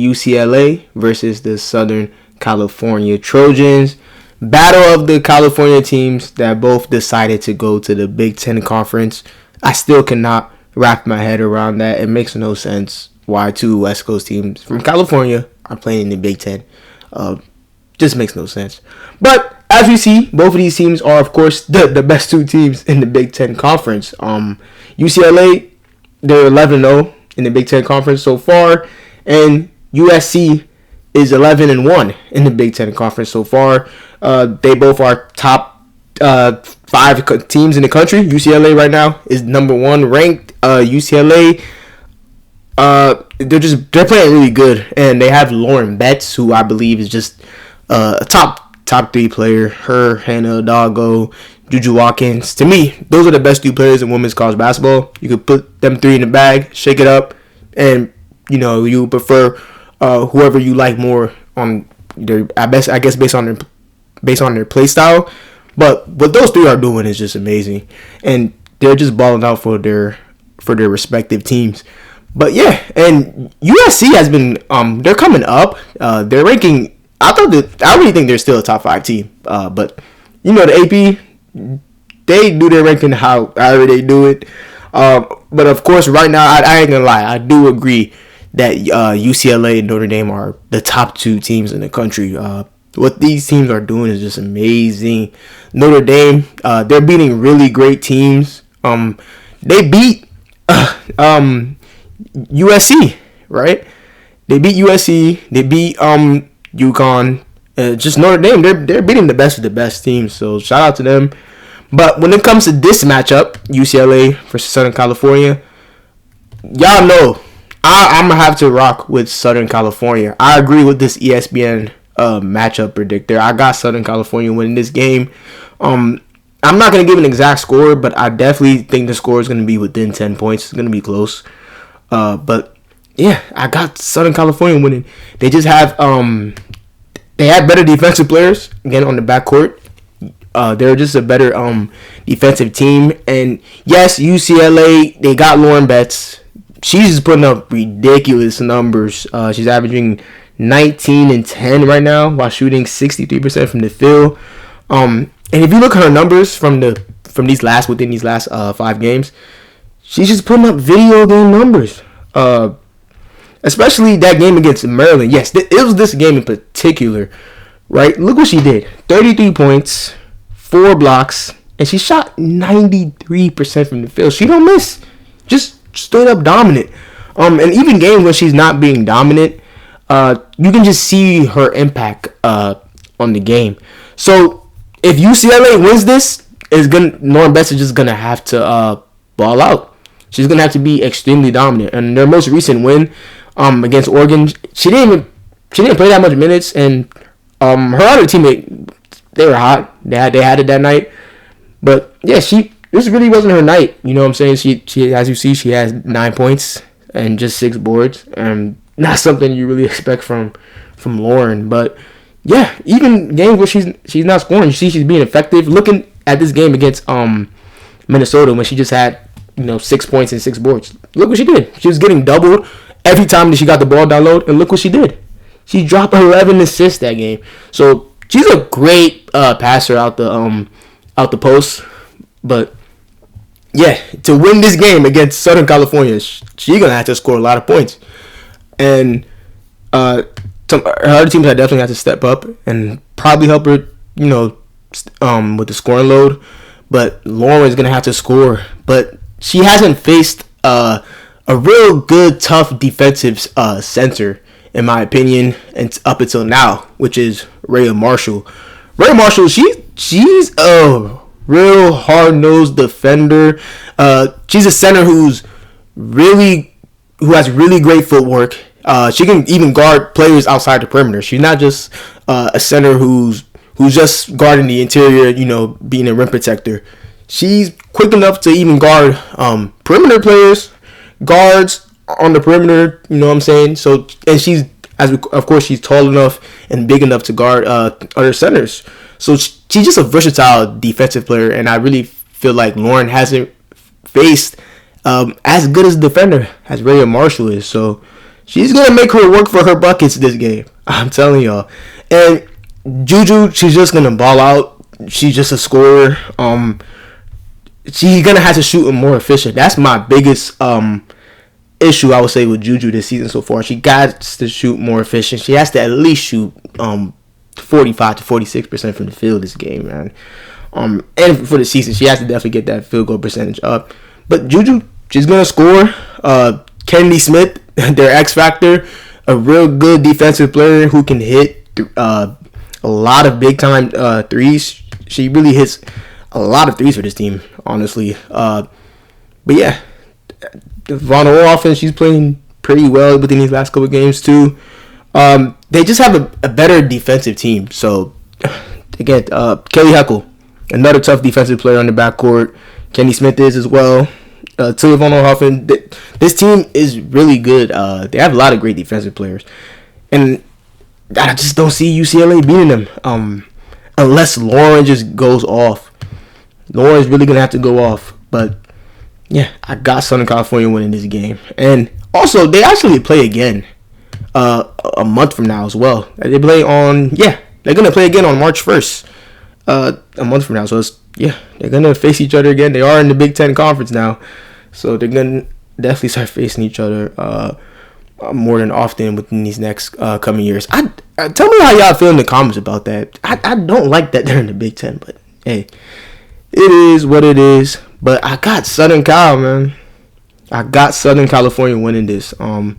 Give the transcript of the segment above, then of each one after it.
UCLA versus the Southern California Trojans. Battle of the California teams that both decided to go to the Big Ten Conference. I still cannot wrap my head around that. It makes no sense why two West Coast teams from California are playing in the Big Ten. Just makes no sense. But as we see, both of these teams are, of course, the best two teams in the Big Ten Conference. UCLA, they're 11-0 in the Big Ten Conference so far, and USC is 11-1 in the Big Ten Conference so far. They both are top 5 teams in the country. UCLA right now is number 1 ranked. UCLA, they're playing really good, and they have Lauren Betts, who I believe is just a top 3 player. Her, Hannah Doggo, Juju Watkins. To me, those are the best 2 players in women's college basketball. You could put them 3 in the bag, shake it up, and you prefer whoever you like more on their, I guess based on their play style. But what those 3 are doing is just amazing, and they're just balling out for their respective teams. But yeah, and USC has been they're coming up. They're ranking. I really think they're still a top 5 team. But the AP, they do their ranking however they do it. But of course, right now I ain't gonna lie. I do agree that UCLA and Notre Dame are the top 2 teams in the country. What these teams are doing is just amazing. Notre Dame, they're beating really great teams. They beat USC, right? They beat USC. They beat UConn. Just Notre Dame, they're beating the best of the best teams. So shout out to them. But when it comes to this matchup, UCLA versus Southern California, y'all know I'm gonna have to rock with Southern California. I agree with this ESPN matchup predictor. I got Southern California winning this game. I'm not going to give an exact score, but I definitely think the score is going to be within 10 points. It's going to be close. But yeah, I got Southern California winning. They just have they have better defensive players again on the backcourt. They're just a better defensive team. And yes, UCLA, they got Lauren Betts. She's putting up ridiculous numbers. She's averaging 19 and 10 right now while shooting 63% from the field. And if you look at her numbers within these last 5 games, she's just putting up video game numbers. Especially that game against Maryland. Yes, it was this game in particular, right? Look what she did: 33 points, 4 blocks, and she shot 93% from the field. She don't miss, just straight up dominant. And even games when she's not being dominant, you can just see her impact on the game. So if UCLA wins this, Lauren Betts is just gonna have to ball out. She's gonna have to be extremely dominant. And their most recent win against Oregon, she didn't play that much minutes, and her other teammate, they were hot. They had it that night. But yeah, this really wasn't her night. You know what I'm saying? She as you see, she has 9 points and just 6 boards. Not something you really expect from Lauren. But yeah, even games where she's not scoring, you see she's being effective. Looking at this game against Minnesota when she just had 6 points and 6 boards. Look what she did. She was getting doubled every time that she got the ball down low, and look what she did. She dropped 11 assists that game. So she's a great passer out the post. But yeah, to win this game against Southern California, she's gonna have to score a lot of points. And her other teams are definitely have to step up and probably help her, with the scoring load. But Lauren's gonna have to score. But she hasn't faced a real good, tough defensive center, in my opinion, and up until now, which is Rhea Marshall. Rhea Marshall, she's a real hard-nosed defender. She's a center who has really great footwork. She can even guard players outside the perimeter. She's not just a center who's just guarding the interior, being a rim protector. She's quick enough to even guard perimeter players, guards on the perimeter. You know what I'm saying? So, and she's tall enough and big enough to guard other centers. So she's just a versatile defensive player, and I really feel like Lauren hasn't faced as good as a defender as Rhea Marshall is. So She's gonna make her work for her buckets this game. I'm telling y'all. And Juju, she's just gonna ball out. She's just a scorer. She's gonna have to shoot more efficient. That's my biggest issue, I would say, with Juju this season so far. She got to shoot more efficient. She has to at least shoot 45 to 46% from the field this game, man. And for the season, she has to definitely get that field goal percentage up. But Juju, she's gonna score. Kennedy Smith, their X factor, a real good defensive player who can hit a lot of big time threes. She really hits a lot of threes for this team, honestly. But yeah, the Von offense, she's playing pretty well within these last couple of games too. They just have a better defensive team. So again, Kelly Heckle, another tough defensive player on the backcourt. Kenny Smith is as well. Tilly Von Hoffen. This team is really good. They have a lot of great defensive players, and I just don't see UCLA beating them unless Lauren just goes off. Lauren's really gonna have to go off. But yeah, I got Southern California winning this game, and also they actually play again a month from now as well. They play on they're gonna play again on March 1st. A month from now, so they're gonna face each other again. They are in the Big Ten Conference now, so they're gonna definitely start facing each other more than often within these next coming years. Tell me how y'all feel in the comments about that. I don't like that they're in the Big Ten, but hey, it is what it is. But I got Southern Cal, man. I got Southern California winning this. And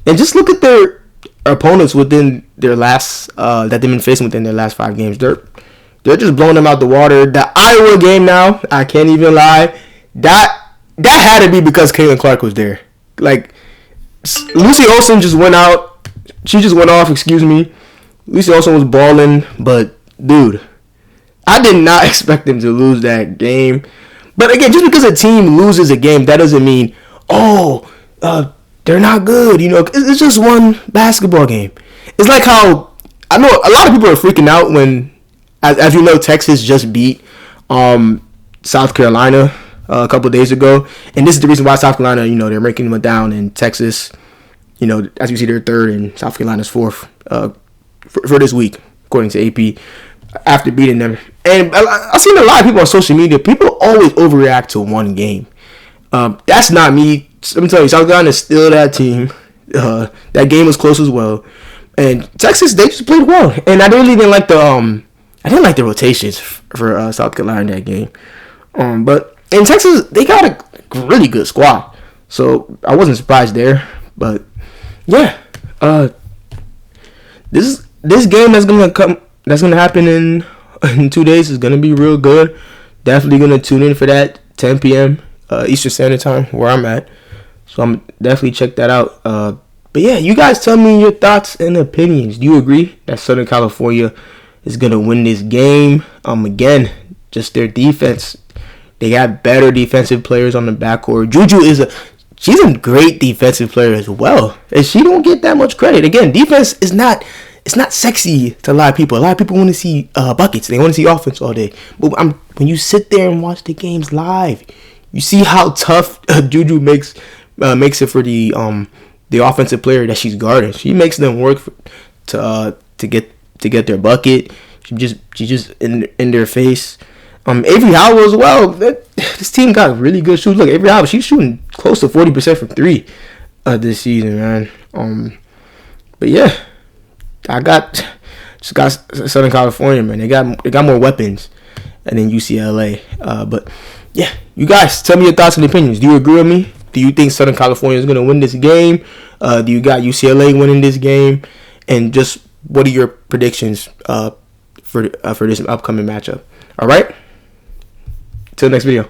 just look at their opponents within their last that they've been facing within their last 5 games. They're just blowing them out the water. The Iowa game now, I can't even lie. That had to be because Caitlin Clark was there. Like, Lucy Olsen just went out. She just went off, excuse me. Lucy Olsen was balling, but, dude, I did not expect them to lose that game. But, again, just because a team loses a game, that doesn't mean, they're not good. You know, it's just one basketball game. It's like how, I know a lot of people are freaking out when, as you know, Texas just beat South Carolina a couple of days ago. And this is the reason why South Carolina, you know, they're ranking them down. And Texas, you know, as you see, they're 3rd and South Carolina's 4th for this week, according to AP, after beating them. And I've seen a lot of people on social media, people always overreact to one game. That's not me. Let me tell you, South Carolina is still that team. That game was close as well. And Texas, they just played well. And I really didn't like the rotations for South Carolina in that game. But in Texas, they got a really good squad. So I wasn't surprised there. But yeah, this game that's gonna happen in 2 days is gonna be real good. Definitely gonna tune in for that 10 p.m. Eastern Standard Time where I'm at. So I'm definitely check that out. But yeah, you guys tell me your thoughts and opinions. Do you agree that Southern California is going to win this game? Again, just their defense. They got better defensive players on the backcourt. Juju she's a great defensive player as well. And she don't get that much credit. Again, defense is not sexy to a lot of people. A lot of people want to see buckets. They want to see offense all day. But when you sit there and watch the games live, you see how tough Juju makes it for the offensive player that she's guarding. She makes them work to get their bucket. She just in their face. Avery Howell as well. This team got really good shoots. Look, Avery Howell, she's shooting close to 40% from 3 this season, man. But yeah, I got Southern California, man. They got more weapons than UCLA. But yeah, you guys tell me your thoughts and opinions. Do you agree with me? Do you think Southern California is going to win this game? Do you got UCLA winning this game? And just what are your predictions for this upcoming matchup? All right. Till next video.